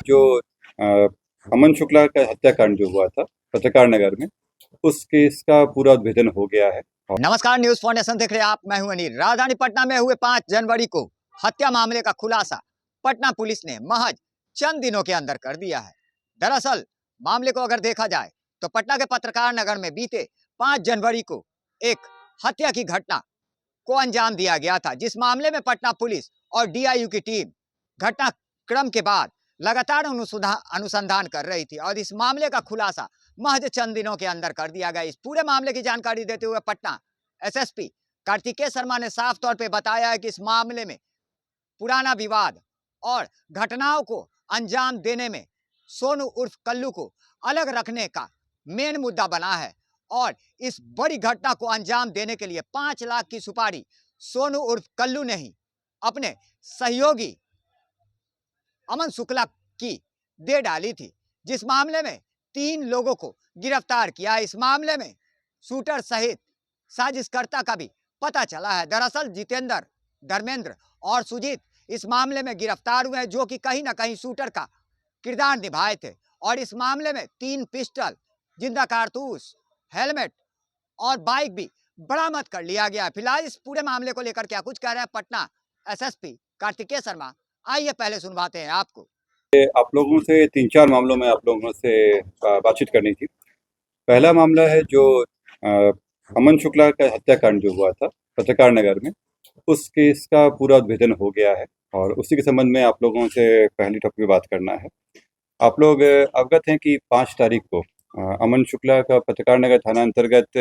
जो अ, अमन शुक्ला का हत्याकांड जो हुआ था पत्रकार नगर में, उस केस का पूरा उद्भेदन हो गया है। नमस्कार, न्यूज फाउंडेशन देख रहे हैं आप। मैं हूं अनिल। राजधानी पटना में हुए 5 जनवरी को हत्या मामले का खुलासा पटना पुलिस ने महज चंद दिनों के अंदर कर दिया है। दरअसल मामले को अगर देखा जाए तो पटना के पत्रकार नगर में बीते 5 जनवरी को एक हत्या की घटना को अंजाम दिया गया था, जिस मामले में पटना पुलिस और डीआईयू की टीम घटनाक्रम के बाद लगातार अनुसंधान कर रही थी और इस मामले का खुलासा महज चंद दिनों के अंदर कर दिया गया। इस पूरे मामले की जानकारी देते हुए पटना एसएसपी कार्तिकेय शर्मा ने साफ तौर पे बताया है कि इस मामले में पुराना विवाद और घटनाओं को अंजाम देने में सोनू उर्फ कल्लू को अलग रखने का मेन मुद्दा बना है और इस बड़ी घटना को अंजाम देने के लिए 5 लाख की सुपारी सोनू उर्फ कल्लू ने ही अपने सहयोगी अमन शुक्ला की दे डाली थी, जिस मामले में 3 लोगों को गिरफ्तार किया। इस मामले में शूटर सहित साजिशकर्ता का भी पता चला है। दरअसल जितेंद्र, धर्मेंद्र और सुजीत इस मामले में गिरफ्तार हुए हैं, जो कि कहीं ना कहीं शूटर का किरदार निभाए थे। और इस मामले में 3 पिस्टल, जिंदा कारतूस, हेलमेट और बाइक भी बरामद कर लिया गया। फिलहाल इस पूरे मामले को लेकर क्या कुछ कह रहे हैं पटना एसएसपी कार्तिकेय शर्मा, आइए पहले सुनवाते हैं आपको। आप लोगों से 3-4 मामलों में आप लोगों से बातचीत करनी थी। पहला मामला है जो अ, अमन शुक्ला का हत्याकांड जो हुआ था पत्रकार नगर में, उस केस का पूरा उद्भेदन हो गया है और उसी के संबंध में आप लोगों से पहली टॉपिक पे बात करना है। आप लोग अवगत हैं कि 5 तारीख को अमन शुक्ला का पत्रकार नगर थाना अंतर्गत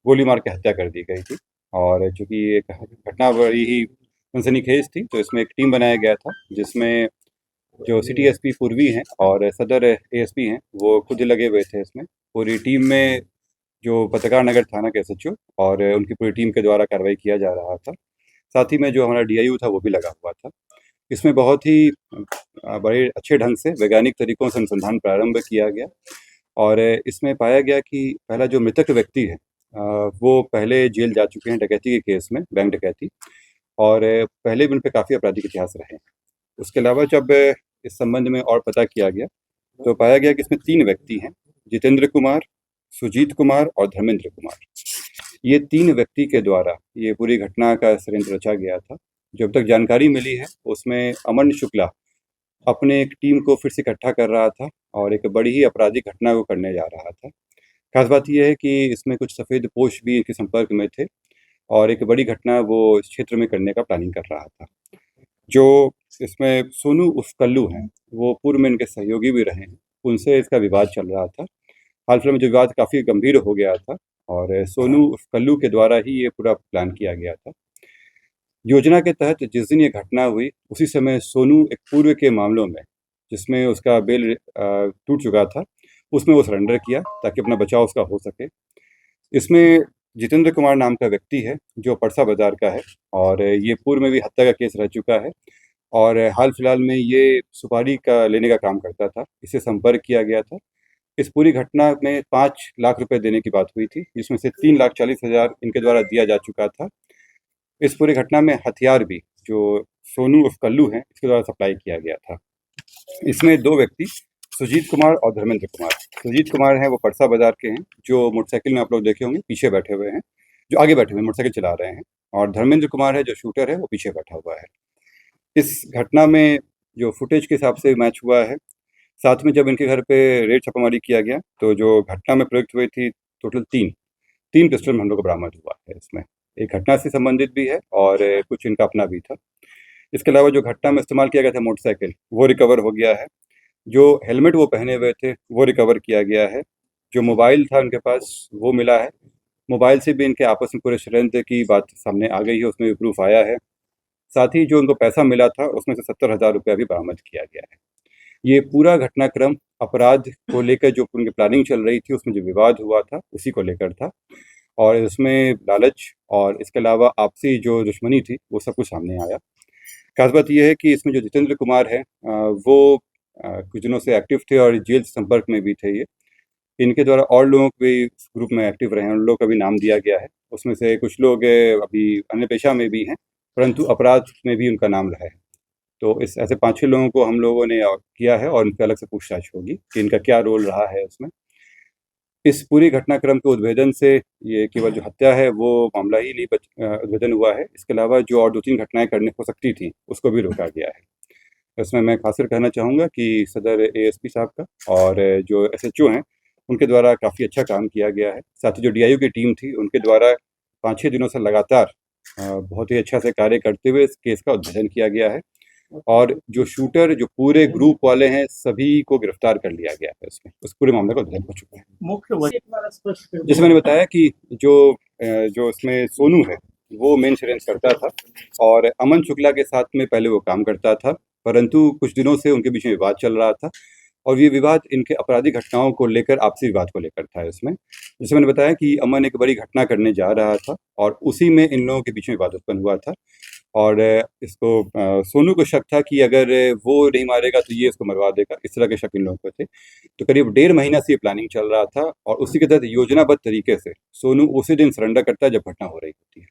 गोली मार के हत्या कर दी गई थी और चूँकि एक घटना बड़ी ही सनसनीखेज थी, तो इसमें एक टीम बनाया गया था, जिसमें जो सिटी एसपी पूर्वी हैं और सदर एएसपी हैं, वो खुद लगे हुए थे इसमें। पूरी टीम में जो पत्रकार नगर थाना के एसएचओ और उनकी पूरी टीम के द्वारा कार्रवाई किया जा रहा था। साथ ही में जो हमारा डीआईयू था वो भी लगा हुआ था। इसमें बहुत ही बड़े अच्छे ढंग से वैज्ञानिक तरीकों से अनुसंधान प्रारंभ किया गया और इसमें पाया गया कि पहला जो मृतक व्यक्ति है वो पहले जेल जा चुके हैं डकैती के केस में, बैंक डकैती, और पहले भी उन पे काफ़ी आपराधिक इतिहास रहे हैं। उसके अलावा जब इस संबंध में और पता किया गया तो पाया गया कि इसमें 3 व्यक्ति हैं, जितेंद्र कुमार, सुजीत कुमार और धर्मेंद्र कुमार। ये 3 व्यक्ति के द्वारा ये पूरी घटना का षड्यंत्र रचा गया था। जो अब तक जानकारी मिली है उसमें अमन शुक्ला अपने एक टीम को फिर से इकट्ठा कर रहा था और एक बड़ी ही आपराधिक घटना को करने जा रहा था। खास बात यह है कि इसमें कुछ सफ़ेद पोश भी इनके संपर्क में थे और एक बड़ी घटना वो इस क्षेत्र में करने का प्लानिंग कर रहा था। जो इसमें सोनू उर्फ कल्लू हैं, वो पूर्व में इनके सहयोगी भी रहे हैं, उनसे इसका विवाद चल रहा था। हाल फिलहाल में जो विवाद काफ़ी गंभीर हो गया था और सोनू उर्फ कल्लू के द्वारा ही ये पूरा प्लान किया गया था। योजना के तहत जिस दिन ये घटना हुई उसी समय सोनू एक पूर्व के मामलों में, जिसमें उसका बेल टूट चुका था, उसमें वो सरेंडर किया ताकि अपना बचाव उसका हो सके। इसमें जितेंद्र कुमार नाम का व्यक्ति है जो परसा बाजार का है और ये पूर्व में भी हत्या का केस रह चुका है और हाल फिलहाल में ये सुपारी का लेने का काम करता था। इससे संपर्क किया गया था। इस पूरी घटना में 5 लाख रुपए देने की बात हुई थी, जिसमें से 3,40,000 इनके द्वारा दिया जा चुका था। इस पूरी घटना में हथियार भी जो सोनू उर्फ कल्लू हैं, इसके द्वारा सप्लाई किया गया था। इसमें 2 व्यक्ति सुजीत कुमार और धर्मेंद्र कुमार। सुजीत कुमार हैं वो परसा बाजार के हैं, जो मोटरसाइकिल में आप लोग देखे होंगे पीछे बैठे हुए हैं, जो आगे बैठे हुए हैं मोटरसाइकिल चला रहे हैं, और धर्मेंद्र कुमार है जो शूटर है, वो पीछे बैठा हुआ है। इस घटना में जो फुटेज के हिसाब से मैच हुआ है, साथ में जब इनके घर पे रेड छापामारी किया गया तो जो घटना में प्रयुक्त हुई थी टोटल 3 पिस्टल हम लोग को बरामद हुआ है। इसमें एक घटना से संबंधित भी है और कुछ इनका अपना भी था। इसके अलावा जो घटना में इस्तेमाल किया गया था मोटरसाइकिल, वो रिकवर हो गया है। जो हेलमेट वो पहने हुए थे वो रिकवर किया गया है। जो मोबाइल था उनके पास वो मिला है। मोबाइल से भी इनके आपस में पूरे षड्यंत्र की बात सामने आ गई है, उसमें भी प्रूफ आया है। साथ ही जो उनको पैसा मिला था उसमें से 70,000 रुपया भी बरामद किया गया है। ये पूरा घटनाक्रम अपराध को लेकर जो उनकी प्लानिंग चल रही थी, उसमें जो विवाद हुआ था उसी को लेकर था और इसमें लालच और इसके अलावा आपसी जो दुश्मनी थी वो सब कुछ सामने आया। खास बात यह है कि इसमें जो जितेंद्र कुमार है वो कुछ दिनों से एक्टिव थे और जेल संपर्क में भी थे। ये इनके द्वारा और लोगों को भी इस ग्रुप में एक्टिव रहे हैं, उन लोगों का भी नाम दिया गया है। उसमें से कुछ लोग अभी अन्य पेशा में भी हैं, परंतु अपराध में भी उनका नाम रहा है। तो इस ऐसे 5-6 लोगों को हम लोगों ने किया है और उनकी अलग से पूछताछ होगी कि इनका क्या रोल रहा है उसमें। इस पूरी घटनाक्रम के उद्भेदन से ये केवल जो हत्या है वो मामला ही नहीं उद्भेदन हुआ है, इसके अलावा जो और 2-3 घटनाएँ करने हो सकती थी, उसको भी रोका गया है। इसमें मैं खासकर कहना चाहूँगा कि सदर एएसपी साहब का और जो एसएचओ हैं, उनके द्वारा काफ़ी अच्छा काम किया गया है। साथ ही जो डीआईओ की टीम थी, उनके द्वारा 5-6 दिनों से लगातार बहुत ही अच्छा से कार्य करते हुए इस केस का उद्भेदन किया गया है और जो शूटर, जो पूरे ग्रुप वाले हैं, सभी को गिरफ्तार कर लिया गया है इसमें। उस पूरे मामले का उद्भेदन हो चुका है। मुख्य वजह जैसे मैंने बताया कि जो इसमें सोनू है, वो मेन षड्यंत्र करता था और अमन शुक्ला के साथ में पहले वो काम करता था, परंतु कुछ दिनों से उनके बीच में विवाद चल रहा था और ये विवाद इनके आपराधिक घटनाओं को लेकर, आपसी विवाद को लेकर था इसमें। जैसे मैंने बताया कि अमन एक बड़ी घटना करने जा रहा था और उसी में इन लोगों के बीच में विवाद उत्पन्न हुआ था और इसको सोनू को शक था कि अगर वो नहीं मारेगा तो ये इसको मरवा देगा, इस तरह के शक इन लोगों को थे। तो करीब 1.5 महीना से ये प्लानिंग चल रहा था और उसी के तहत योजनाबद्ध तरीके से सोनू उसी दिन सरेंडर करता है जब घटना हो रही होती है।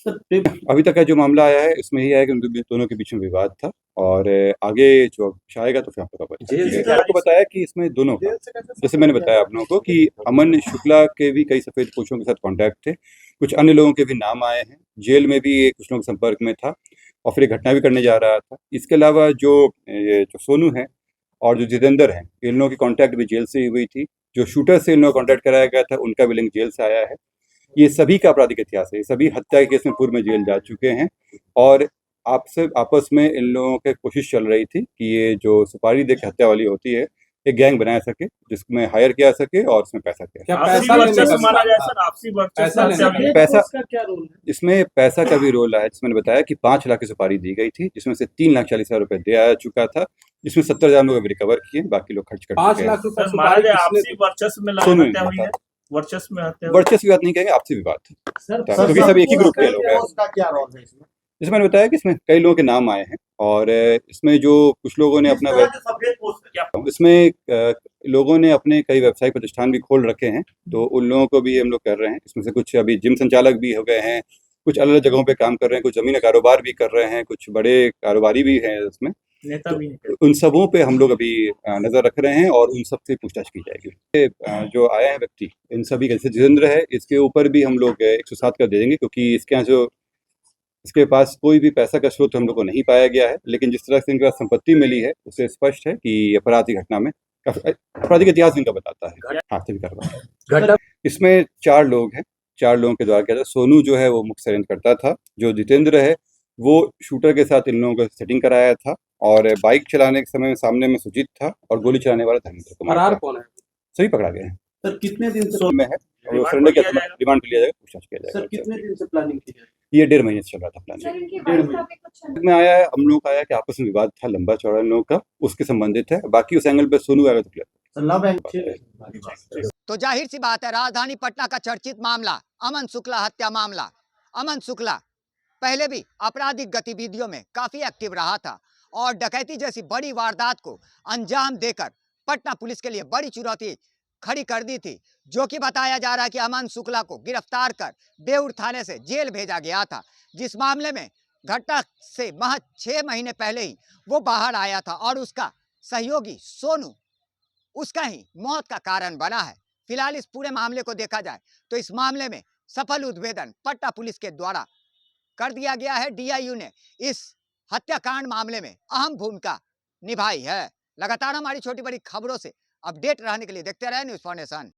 अभी तक का जो मामला आया है इसमें ये है कि उन दोनों के बीच में विवाद था और आगे जो आएगा तो फिर आपको पता आपको बताया कि इसमें दोनों का, जैसे मैंने बताया आप लोगों को कि अमन शुक्ला के भी कई सफ़ेद पोशों के साथ कॉन्टैक्ट थे, कुछ अन्य लोगों के भी नाम आए हैं, जेल में भी कुछ लोगों के संपर्क में था और फिर एक घटना भी करने जा रहा था। इसके अलावा जो सोनू है और जो जितेंद्र है, इन लोगों की कॉन्टैक्ट भी जेल से ही हुई थी। जो शूटर से इन लोगों को कॉन्टैक्ट कराया गया था, उनका भी लिंक जेल से आया है। ये सभी का आपराधिक इतिहास है, ये सभी हत्या के केस में पूर्व में जेल जा चुके हैं और आपस में इन लोगों की कोशिश चल रही थी कि ये जो सुपारी दे के हत्या वाली होती है, एक गैंग बनाया सके जिसमें हायर किया सके और उसमें पैसा किया पैसा क्या रोल है? इसमें पैसा का भी रोल है। जिसमें मैंने बताया कि 5 लाख की सुपारी दी गई थी, जिसमें से 3,40,000 रुपए दे आ चुका था, जिसमें 70,000 लोग रिकवर किए, बाकी लोग खर्च कर चुके हैं। 5 लाख रुपए वर्चस्व में वर्चस्व विवाद नहीं कहेंगे, आपसी विवाद था, क्योंकि सब एक ही ग्रुप के लोग हैं। उसका क्या रोल है इसमें? जैसे मैंने बताया कि इसमें कई लोगों के नाम आए हैं और इसमें जो कुछ लोगों ने लोगों ने अपने कई व्यवसायिक प्रतिष्ठान भी खोल रखे हैं, तो उन लोगों को भी हम लोग कर रहे हैं। इसमें से कुछ अभी जिम संचालक भी हो गए हैं, कुछ अलग अलग जगहों पे काम कर रहे हैं, कुछ जमीन का कारोबार भी कर रहे हैं, कुछ बड़े कारोबारी भी हैं इसमें। नेता भी नहीं। उन सबों पे हम लोग अभी नजर रख रहे हैं और उन सब से पूछताछ की जाएगी। जो आया है व्यक्ति, इन सभी का, जैसे जितेंद्र है, इसके ऊपर भी हम लोग 107 कर दे देंगे, क्योंकि इसके पास कोई भी पैसा का स्रोत हम लोग को नहीं पाया गया है, लेकिन जिस तरह से इनके पास संपत्ति मिली है उससे स्पष्ट है कि अपराधी घटना में आपराधिक इतिहास इनका बताता है। हाथ से भी करवा इसमें 4 लोग हैं, 4 लोगों के द्वारा किया था। सोनू जो है वो मुख्य षड्यंत्र करता था, जो जितेंद्र है वो शूटर के साथ इन लोगों को सेटिंग कराया था और बाइक चलाने के समय सामने में सुजीत था और गोली चलाने वाला धर्मेंद्र कुमार कौन है? सभी पकड़ा गए हैं। सर कितने दिन से में है और वो सरेंडर किया था, रिमांड पे लिया जाएगा, पूछताछ किया सर जाएगा। कितने दिन से प्लानिंग की है? ये 1.5 महीने से चल रहा था प्लानिंग। 1.5 महीने में आया है, हम लोग का आया कि आपस में विवाद था लंबा चौड़ा इन लोगों का, उसके संबंधित है। बाकी उस एंगल पे सोनू आएगा तो क्लियर। तो जाहिर सी बात है, राजधानी पटना का चर्चित मामला अमन शुक्ला हत्या मामला। अमन शुक्ला पहले भी आपराधिक गतिविधियों में काफी एक्टिव रहा था और डकैती जैसी बड़ी वारदात को अंजाम देकर पटना पुलिस के लिए बड़ी चुनौती खड़ी कर दी थी, जो कि बताया जा रहा है कि अमन शुक्ला को गिरफ्तार कर बेउर थाने से जेल भेजा गया था, जिस मामले में घटना से महज 6 महीने पहले ही वो बाहर आया था और उसका सहयोगी सोनू उसका ही मौत का कारण बना है। फिलहाल इस पूरे मामले को देखा जाए तो इस मामले में सफल उद्भेदन पटना पुलिस के द्वारा कर दिया गया है। डीआईयू ने इस हत्याकांड मामले में अहम भूमिका निभाई है। लगातार हमारी छोटी बड़ी खबरों से अपडेट रहने के लिए देखते रहे न्यूज़ फाउंडेशन।